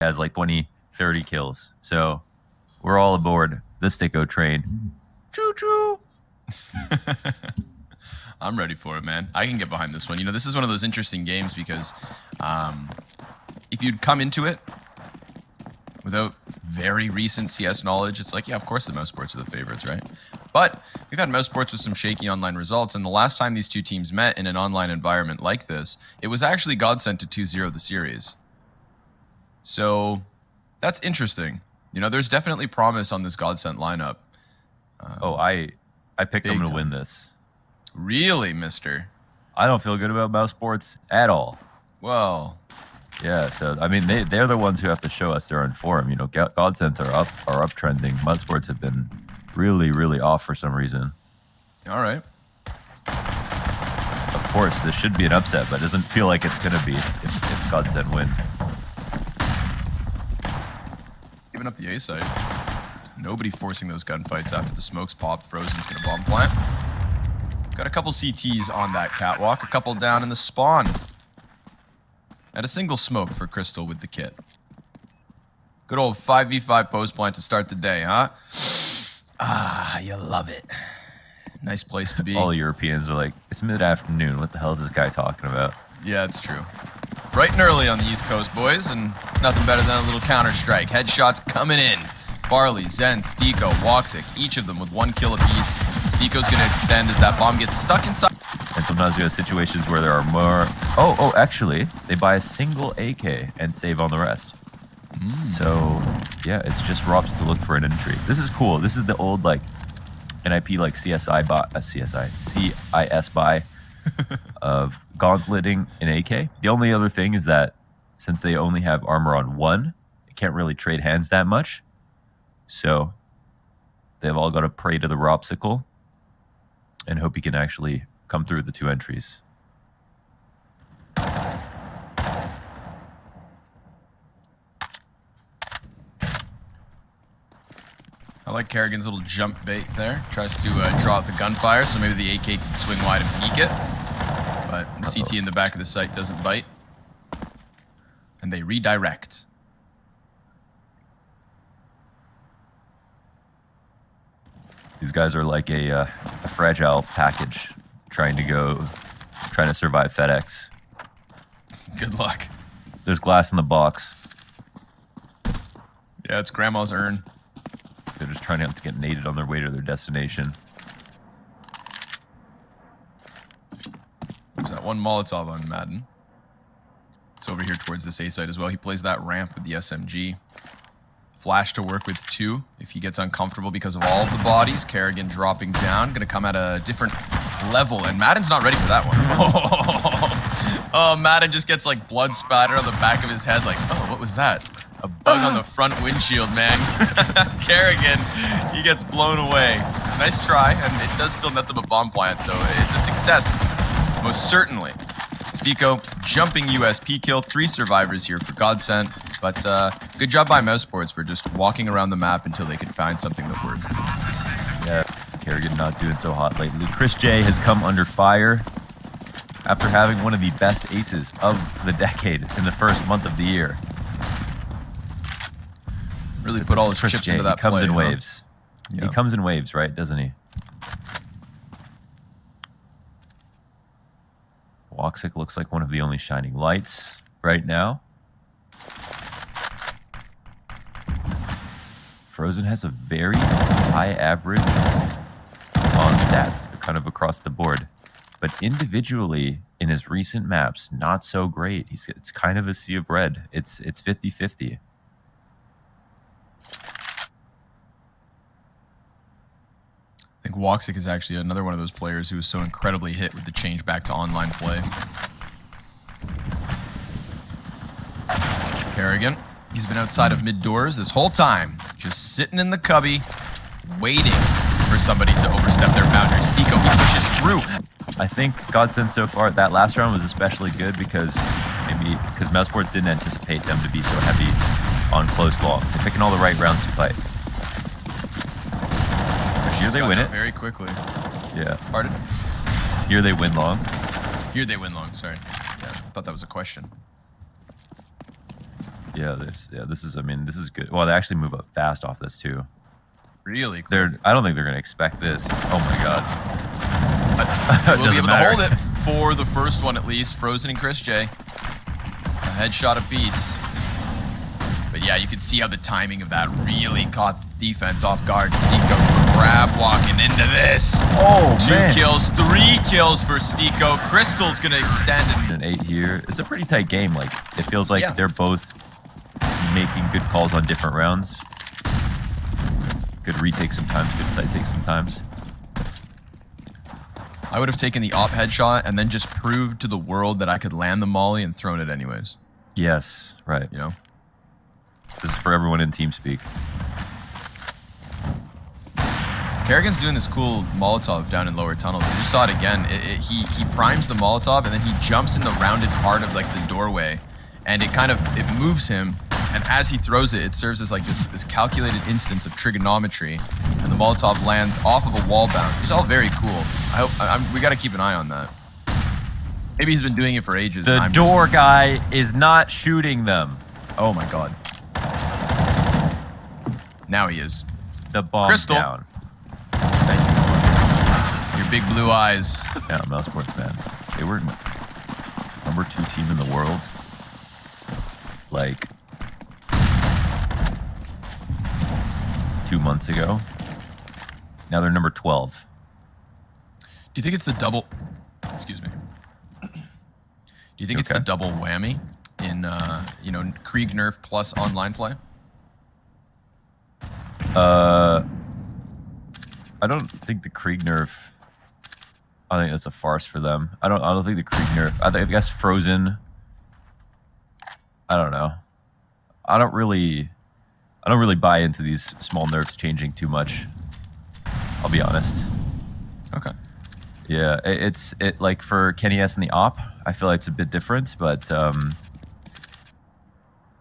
has like 20, 30 kills. So we're all aboard the Styko train. Choo choo. I'm ready for it, man. I can get behind this one. You know, this is one of those interesting games because if you'd come into it without very recent CS knowledge, it's like, yeah, of course the Mousesports are the favorites, right? But we've had Mousesports with some shaky online results, and the last time these two teams met in an online environment like this, it was actually Godsent to 2-0 the series. So that's interesting. You know, there's definitely promise on this Godsent lineup. I picked them to win this. Really, mister? I don't feel good about Mousesports at all. Well, yeah, so I mean they're the ones who have to show us they're in form. You know, Godsent are uptrending. Mousesports have been really, really off for some reason. All right. Of course, this should be an upset, but it doesn't feel like it's going to be if Godsent win. Giving up the A side. Nobody forcing those gunfights after the smokes popped. Frozen's gonna bomb plant. Got a couple CTs on that catwalk, a couple down in the spawn. And a single smoke for Crystal with the kit. Good old 5v5 post plant to start the day, huh? Ah, you love it. Nice place to be. All Europeans are like, it's mid-afternoon. What the hell is this guy talking about? Yeah, it's true. Bright and early on the East Coast, boys, and nothing better than a little counter-strike. Headshots coming in. Barley, Zen, Styko, Woxic, each of them with 1 kill apiece. Styko's gonna extend as that bomb gets stuck inside. And sometimes you have situations where there are more... Oh, actually, they buy a single AK and save on the rest. So, yeah, it's just ROPS to look for an entry. This is cool. This is the old, like, NIP, like, CIS buy of gauntleting an AK. The only other thing is that since they only have armor on 1, it can't really trade hands that much. So they've all got to pray to the Ropsicle and hope he can actually come through the 2 entries. I like Kerrigan's little jump bait there. Tries to draw out the gunfire, so maybe the AK can swing wide and peek it. But the CT in the back of the site doesn't bite. And they redirect. These guys are like a fragile package trying to survive FedEx. Good luck. There's glass in the box. Yeah, it's grandma's urn. They're just trying not to get naded on their way to their destination. There's that one Molotov on Madden. It's over here towards this A site as well. He plays that ramp with the SMG. Flash to work with 2 if he gets uncomfortable because of all of the bodies. Kerrigan dropping down. Going to come at a different level. And Madden's not ready for that one. Oh, Madden just gets like blood spatter on the back of his head. Like, oh, what was that? A bug on the front windshield, man. Kerrigan, he gets blown away. Nice try, and it does still net them a bomb plant, so it's a success, most certainly. Styko jumping USP kill, 3 survivors here for Godsent, but good job by Mousesports for just walking around the map until they could find something that worked. Yeah, Kerrigan not doing so hot lately. Chris J has come under fire after having one of the best aces of the decade in the first month of the year. Really put all his chips into that play. He comes in waves. Yep. He comes in waves, right? Doesn't he? Woxic looks like one of the only shining lights right now. Frozen has a very high average on stats, kind of across the board. But individually, in his recent maps, not so great. It's kind of a sea of red. It's 50-50. I think Woxic is actually another one of those players who was so incredibly hit with the change back to online play. Kerrigan, he's been outside of mid doors this whole time, just sitting in the cubby, waiting for somebody to overstep their boundaries. Styko, he pushes through. I think Godsent so far, that last round was especially good because Mousesports didn't anticipate them to be so heavy on close long. They're picking all the right rounds to fight. Here they win it very quickly. Yeah. Pardon? Here they win long. Here they win long. Sorry. Yeah, I thought that was a question. Yeah, this is. I mean, this is good. Well, they actually move up fast off this too. Really cool. I don't think they're gonna expect this. Oh my god. We'll be able to hold it for the first one at least. Frozen and Chris J. A headshot apiece. But yeah, you can see how the timing of that really caught defense off guard. Styko grab walking into this. Oh, man. 2 kills, 3 kills for Styko. Crystal's gonna extend it. An 8 here. It's a pretty tight game. Like, it feels like Yeah. they're both making good calls on different rounds. Good retake sometimes, good side take sometimes. I would have taken the op headshot and then just proved to the world that I could land the molly and thrown it anyways. Yes, right. You know? This is for everyone in TeamSpeak. Kerrigan's doing this cool Molotov down in lower tunnels. You just saw it again. He primes the Molotov and then he jumps in the rounded part of like the doorway, and it moves him. And as he throws it, it serves as like this calculated instance of trigonometry, and the Molotov lands off of a wall bounce. It's all very cool. We got to keep an eye on that. Maybe he's been doing it for ages. The door guy is not shooting them. Oh my god. Now he is. The bomb Crystal. down. Thank you. Your big blue eyes. Yeah, Mousesports, man. They were #2 team in the world. Like 2 months ago. Now they're number 12. Do you think it's the double... Excuse me. Do you think it's the double whammy in, Krieg nerf plus online play? I don't think the Krieg nerf... I think that's a farce for them. I don't think the Krieg nerf... I guess Frozen... I don't know. I don't really buy into these small nerfs changing too much. I'll be honest. Okay. Yeah, it's like for Kenny S and the op, I feel like it's a bit different, but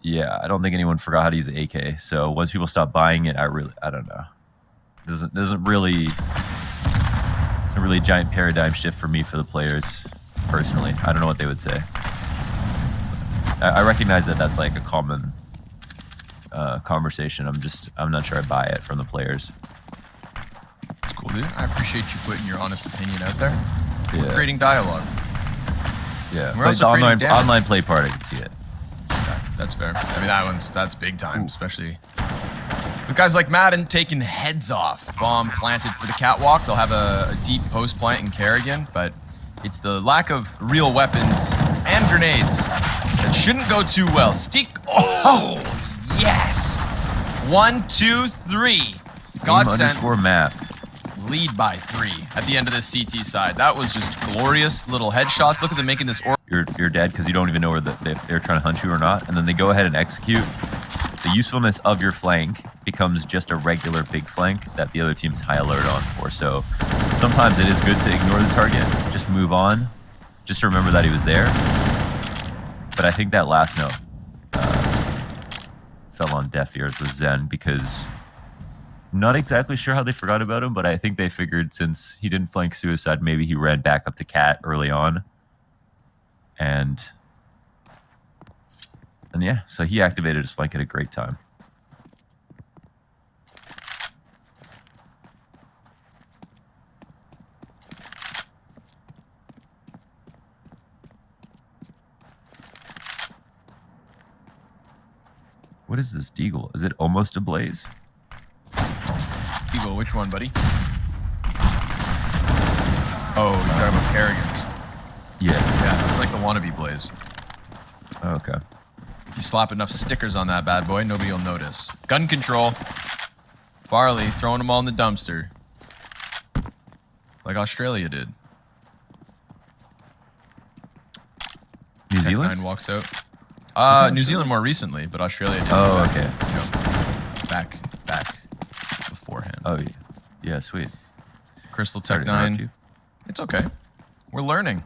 yeah, I don't think anyone forgot how to use the AK. So once people stop buying it, I don't know. It's a really giant paradigm shift for me for the players personally. I don't know what they would say. I recognize that that's like a common conversation. I'm not sure I buy it from the players. That's cool, dude. I appreciate you putting your honest opinion out there. Yeah. We're creating dialogue. Yeah, We're but also the creating online play part, I can see it. Okay, that's fair. I mean, that's big time, especially with guys like Madden taking heads off. Bomb planted for the catwalk. They'll have a deep post plant in Kerrigan, but it's the lack of real weapons and grenades that shouldn't go too well. Oh, yes. 1, 2, 3. Godsent map. lead by 3 at the end of this CT side. That was just glorious little headshots. Look at them making this. You're dead because you don't even know where they're trying to hunt you or not, and then they go ahead and execute. The usefulness of your flank becomes just a regular big flank that the other team's high alert on for. So sometimes it is good to ignore the target, just move on, just to remember that he was there. But I think that last note fell on deaf ears with Zen because not exactly sure how they forgot about him, but I think they figured since he didn't flank suicide, maybe he ran back up to Cat early on. And yeah, so he activated his flank at a great time. What is this Deagle? Is it almost a blaze? Eagle, which one, buddy? Oh, you're talking about Kerrigan's. Yeah. Yeah, it's like the wannabe blaze. Oh, okay. If you slap enough stickers on that bad boy, nobody will notice. Gun control. Farley throwing them all in the dumpster. Like Australia did. New Zealand? Tech9 walks out. New Zealand more recently, but Australia did. Oh, okay. Back beforehand. Oh, yeah. Yeah, sweet. Crystal Sorry to interrupt Tech9. you. It's okay. We're learning.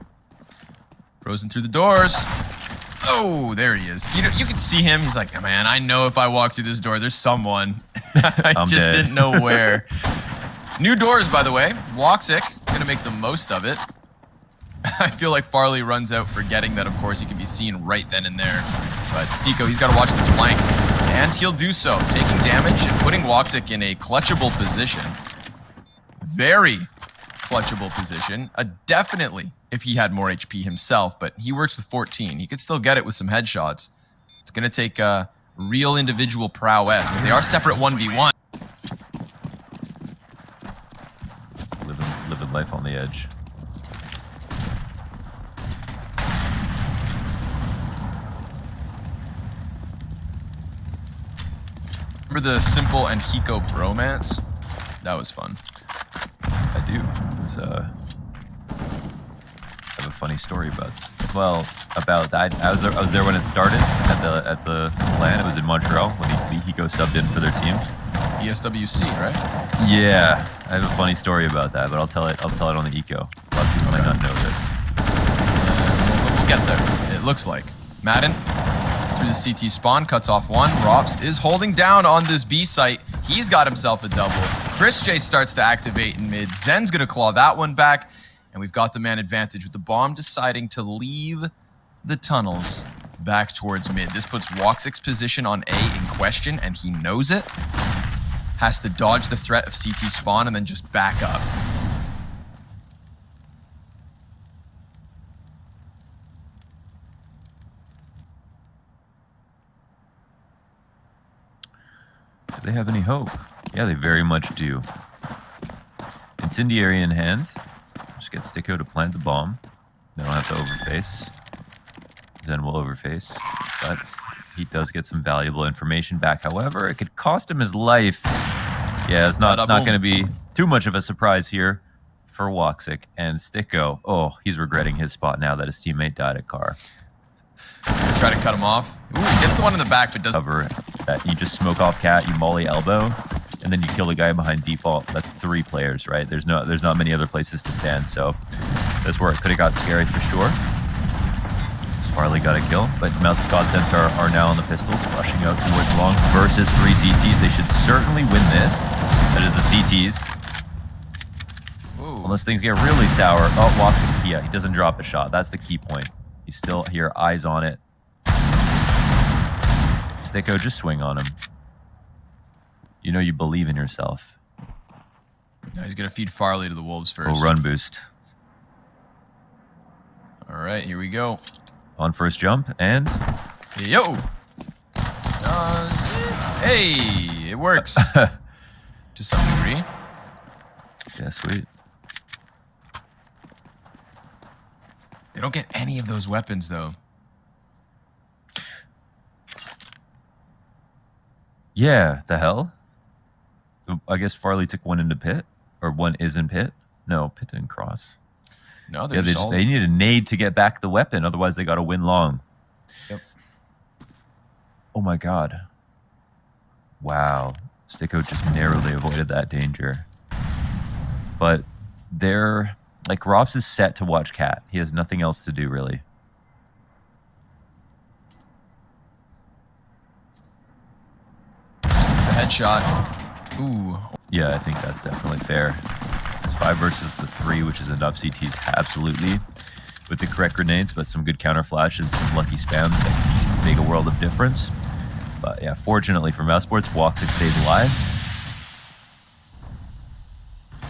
Frozen through the doors. Oh, there he is. You can see him. He's like, man, I know if I walk through this door, there's someone. I just didn't know where. New doors, by the way. Woxic. Gonna make the most of it. I feel like Farley runs out forgetting that, of course, he can be seen right then and there. But Styko, he's got to watch this flank. And he'll do so, taking damage and putting Woxic in a clutchable position. Very clutchable position. Definitely if he had more HP himself, but he works with 14. He could still get it with some headshots. It's going to take real individual prowess, but they are separate 1v1. Living life on the edge. Remember the Simple and Hiko bromance? That was fun. I do. It was, I have a funny story about that. I was there when it started at the LAN. It was in Montreal when Hiko subbed in for their team. ESWC, right? Yeah, I have a funny story about that, but I'll tell it on the eco. A lot of people might not know this. We'll get there. It looks like Madden through the CT spawn cuts off one. Rops is holding down on this B site. He's got himself a double. Chris J starts to activate in mid. Zen's gonna claw that one back, and we've got the man advantage with the bomb deciding to leave the tunnels back towards mid. This puts Woxic's position on A in question, and he knows it. Has to dodge the threat of CT spawn and then just back up. Do they have any hope? Yeah, they very much do. Incendiary in hand. Just get Styko to plant the bomb. They don't have to overface. Zen will overface. But he does get some valuable information back. However, it could cost him his life. Yeah, it's not going to be too much of a surprise here for Woxic. And Styko, oh, he's regretting his spot now that his teammate died at car. Try to cut him off. Ooh, he gets the one in the back, but doesn't. Cover that. You just smoke off cat, you molly elbow, and then you kill the guy behind default. That's 3 players, right? There's not many other places to stand, so that's where it could have got scary for sure. Farley got a kill, but Mouse and Godsent are now on the pistols, rushing out towards long versus 3 CTs. They should certainly win this. That is the CTs. Ooh. Unless things get really sour. Oh, Woxic, yeah, he doesn't drop a shot. That's the key point. He's still here, eyes on it. Styko, just swing on him. You know you believe in yourself. No, he's going to feed Farley to the Wolves first. Oh, run boost. All right, here we go. On first jump, and... Yo! Hey, it works. To some degree. Yeah, sweet. They don't get any of those weapons, though. Yeah, the hell? I guess Farley took one into pit? Or one is in pit? No, pit didn't cross. No, Yeah, they need a nade to get back the weapon, otherwise they got to win long. Yep. Oh my god. Wow. Styko just narrowly avoided that danger. But they're... Like, Rops is set to watch cat. He has nothing else to do, really. The headshot. Ooh. Yeah, I think that's definitely fair. It's 5 versus the 3, which is enough CTs, absolutely. With the correct grenades, but some good counter flashes, some lucky spams that can just make a world of difference. But yeah, fortunately for Mousesports, Woxic stays alive.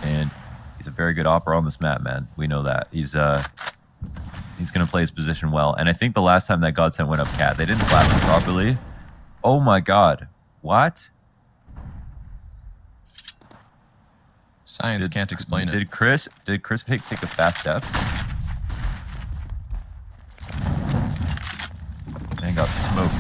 And he's a very good opera on this map, man. We know that. He's going to play his position well. And I think the last time that Godsent went up cat, they didn't flash him properly. Oh my god. What? Science can't explain it. Did Chris take a fast step? Man got smoked.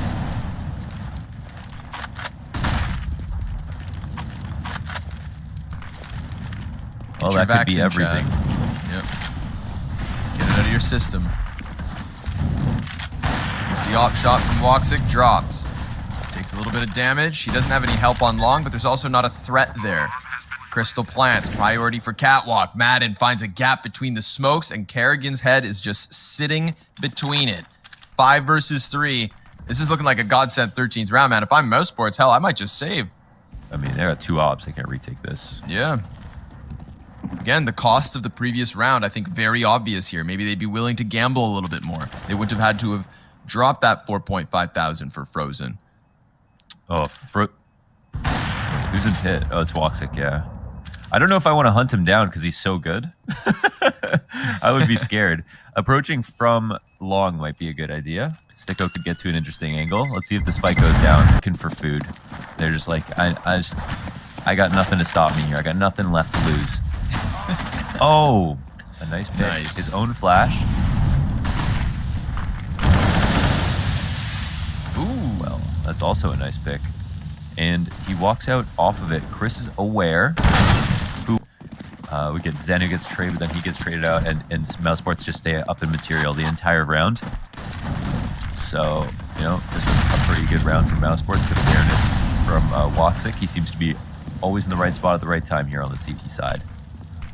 Well, that could be everything. Yep. Get it out of your system. The op shot from Woxic drops. Takes a little bit of damage. He doesn't have any help on long, but there's also not a threat there. Crystal plants, priority for Catwalk. Madden finds a gap between the smokes, and Kerrigan's head is just sitting between it. 5 versus 3. This is looking like a Godsent 13th round, man. If I'm Mousesports, hell, I might just save. I mean, they're at 2 ops. They can't retake this. Yeah. Again, the cost of the previous round, I think, very obvious here. Maybe they'd be willing to gamble a little bit more. They wouldn't have had to have dropped that 4.5 thousand for Frozen. Oh, who's in pit? Oh, it's Woxic, yeah. I don't know if I want to hunt him down because he's so good. I would be scared. Approaching from long might be a good idea. Styko could get to an interesting angle. Let's see if this fight goes down. Looking for food. They're just like, I got nothing to stop me here. I got nothing left to lose. Oh, a nice pick. Nice. His own flash. Ooh. Well, that's also a nice pick. And he walks out off of it. Chris is aware. We get Zen who gets traded, but then he gets traded out, and Mousesports just stay up in material the entire round. So, you know, this is a pretty good round for Mousesports. Good awareness from Woxic. He seems to be always in the right spot at the right time here on the CT side.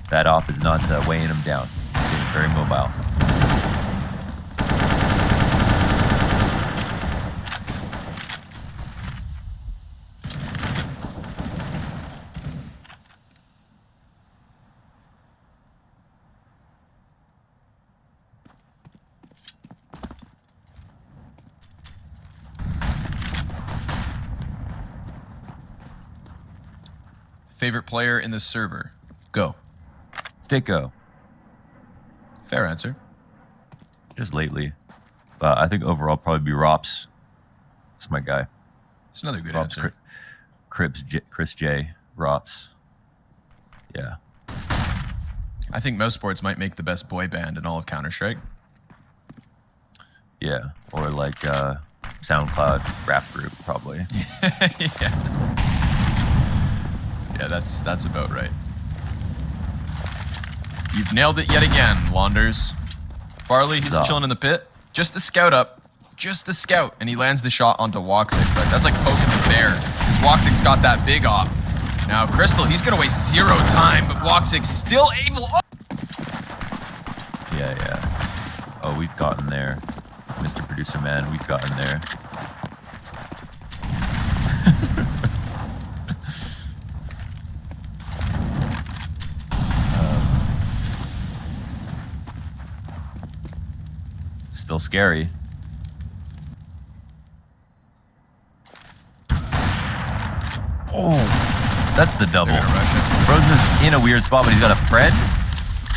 That off is not weighing him down. He's getting very mobile. Favorite player in the server? Go. Styko. Fair answer. Just lately. But I think overall probably be Rops. That's my guy. It's another good Rops, answer. Chris J. Rops. Yeah. I think Mousesports might make the best boy band in all of Counter-Strike. Yeah. Or like SoundCloud rap group, probably. Yeah. Yeah, that's about right. You've nailed it yet again, Launders. Farley, he's chilling in the pit. Just the scout up. Just the scout. And he lands the shot onto Woxic. But that's like poking the bear. Because Woxic's got that big op. Now, Crystal, he's going to waste 0 time. But Woxic's still able... Yeah. Oh, we've gotten there. Mr. Producer Man, we've gotten there. Still scary. Oh, that's the double. Frozen's in a weird spot, but he's got a friend.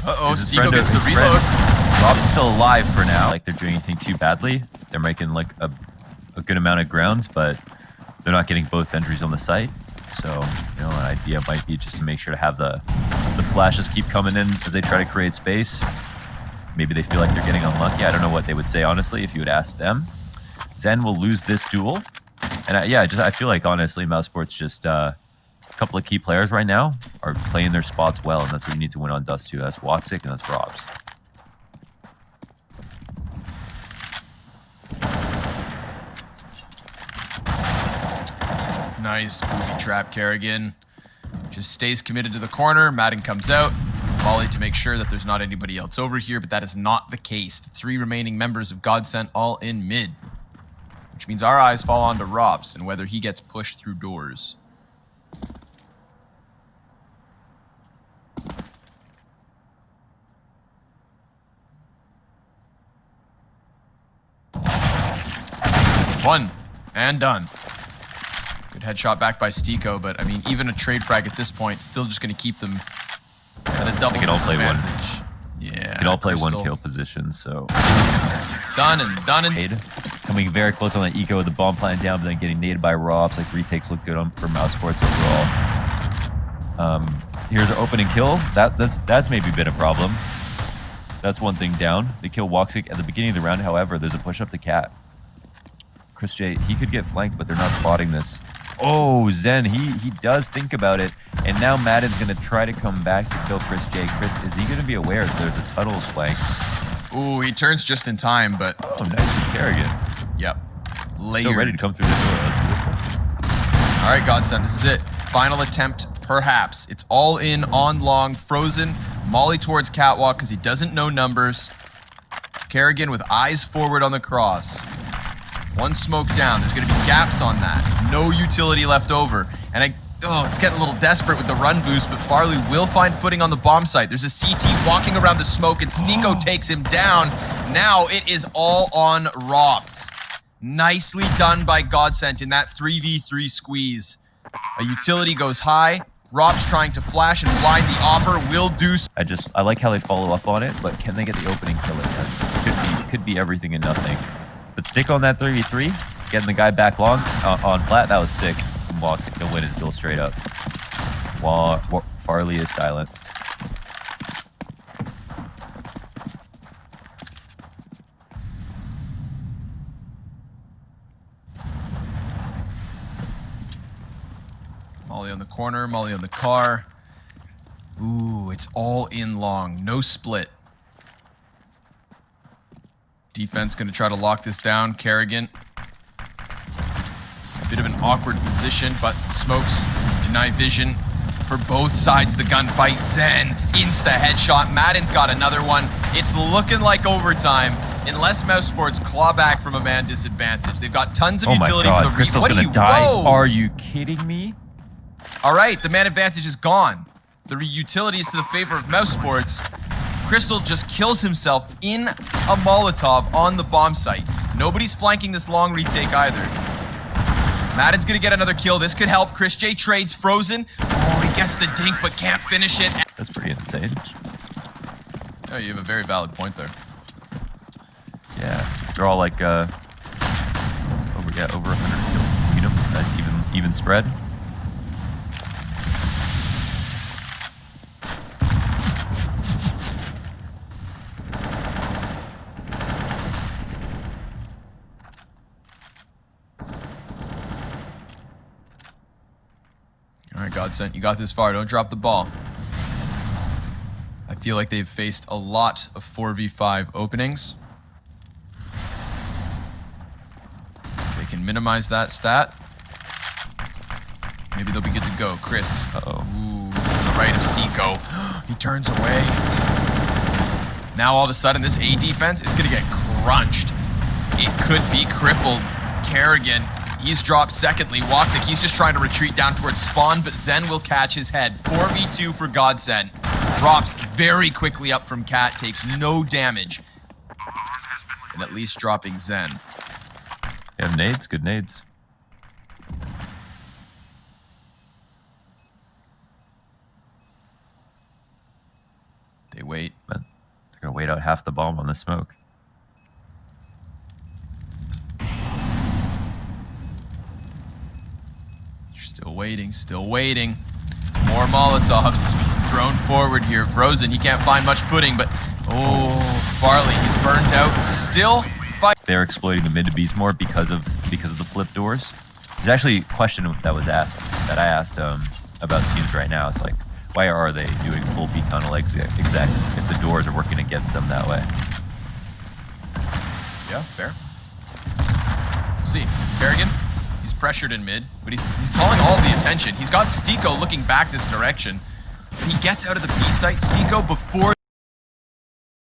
Uh-oh, Styko gets the reload. Rob's still alive for now. Like they're doing anything too badly. They're making like a good amount of grounds, but they're not getting both entries on the site. So, you know, an idea might be just to make sure to have the flashes keep coming in as they try to create space. Maybe they feel like they're getting unlucky. I don't know what they would say, honestly, if you would ask them. Zen will lose this duel. And I feel like, honestly, Mousesports just a couple of key players right now are playing their spots well, and that's what you need to win on Dust 2. That's Woxic and that's Robs. Nice booby trap, Kerrigan. Just stays committed to the corner. Madden comes out. Volley to make sure that there's not anybody else over here, but that is not the case. The 3 remaining members of Godsent all in mid, which means our eyes fall onto Rops and whether he gets pushed through doors. One and done. Good headshot back by Styko, but I mean, even a trade frag at this point, still just going to keep them at a double disadvantage. Yeah. They can all play one kill position, so. Done and Nade. Coming very close on the eco with the bomb plant down, but then getting naded by Robs. Like retakes look good for Mousesports overall. Here's an opening kill. That's maybe been a problem. That's one thing down. They kill Woxic at the beginning of the round. However, there's a push up to Cat. Chris J, he could get flanked, but they're not spotting this. Oh, Zen, he does think about it. And now Madden's going to try to come back to kill Chris J. Chris, is he going to be aware that there's a Tuttle's flank? Ooh, he turns just in time, but... Oh, nice from Kerrigan. Yep. Layered. So ready to come through the door. That's beautiful. All right, Godsent, this is it. Final attempt, perhaps. It's all in, on long, Frozen. Molly towards Catwalk because he doesn't know numbers. Kerrigan with eyes forward on the cross. One smoke down. There's going to be gaps on that. No utility left over. And Oh, it's getting a little desperate with the run boost, but Farley will find footing on the bomb site. There's a CT walking around the smoke, and Styko takes him down. Now it is all on Robs. Nicely done by Godsent in that 3v3 squeeze. A utility goes high. Rob's trying to flash and blind the offer. Will do. I like how they follow up on it, but can they get the opening kill again? Could be everything and nothing. But stick on that 3v3, getting the guy back long on flat. That was sick. Walks it, he'll win his duel straight up. While Farley is silenced. Molly on the corner, Molly on the car. Ooh, it's all in long. No split. Defense going to try to lock this down. Kerrigan. A bit of an awkward position, but smokes deny vision for both sides of the gunfight. Zen, insta headshot. Madden's got another one. It's looking like overtime. Unless Mousesports claw back from a man disadvantage. They've got tons of utility for the Crystal's gonna die. Are you kidding me? All right, the man advantage is gone. The utility is to the favor of Mousesports. Crystal just kills himself in a Molotov on the bomb site. Nobody's flanking this long retake either. Madden's gonna get another kill. This could help. Chris J trades Frozen. Oh, he gets the dink but can't finish it. That's pretty insane. Oh, you have a very valid point there. Yeah, they're all like over 100 kills. You know, nice even spread. All right, Godsent, you got this far. Don't drop the ball. I feel like they've faced a lot of 4v5 openings. They can minimize that stat. Maybe they'll be good to go. Chris. Uh-oh. Ooh, to the right of Styko. He turns away. Now all of a sudden, this A defense is going to get crunched. It could be crippled. Kerrigan. He's dropped secondly. Woxic, he's just trying to retreat down towards spawn, but Zen will catch his head. 4v2 for Godsent. Drops very quickly up from Cat, takes no damage. And at least dropping Zen. You have nades? Good nades. They wait. But they're going to wait out half the bomb on the smoke. Still waiting, still waiting. More Molotovs being thrown forward here. Frozen, he can't find much footing, but oh, Farley, he's burned out. Still fight. They're exploiting the mid to Bs more because of the flip doors. There's actually a question that was asked that I asked about teams right now. It's like, why are they doing full B tunnel execs if the doors are working against them that way? Yeah, fair. We'll see. Kerrigan. He's pressured in mid, but he's calling all the attention. He's got Styko looking back this direction. He gets out of the B site, Styko, before